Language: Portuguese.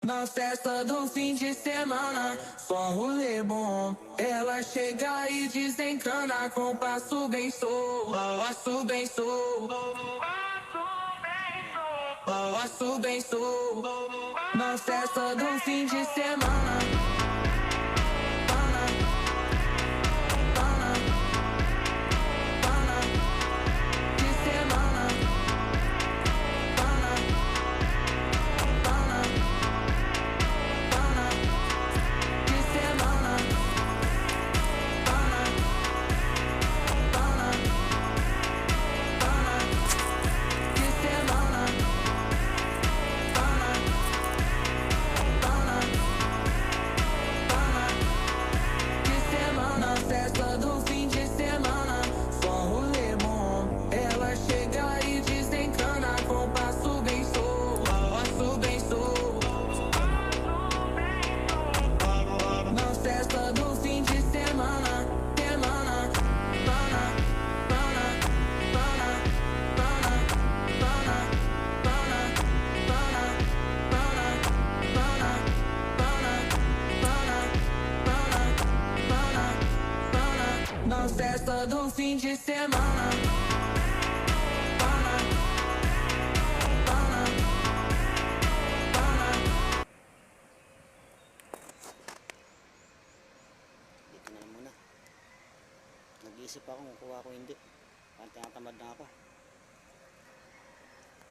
Na festa do fim de semana, só rolê bom. Ela chega e desencana com passo bem solto, passo bem solto, passo bem solto. Na festa do fim de semana, de semana, de semana, de semana, de semana. Na festa do fim de semana, só rolê bom. Ela chega e desencana com passo bem solto, passo bem solto. Na festa do fim de semana, semana, pana, pana, pana, pana, pana, pana, pana, pana, pana, pana, pana, pana, pana. Na festa do fim de semana, pana, pana, pana. Dito na lang muna. Nag-iisip ako kung kuha ko hindi. Parang tinatamad na ako.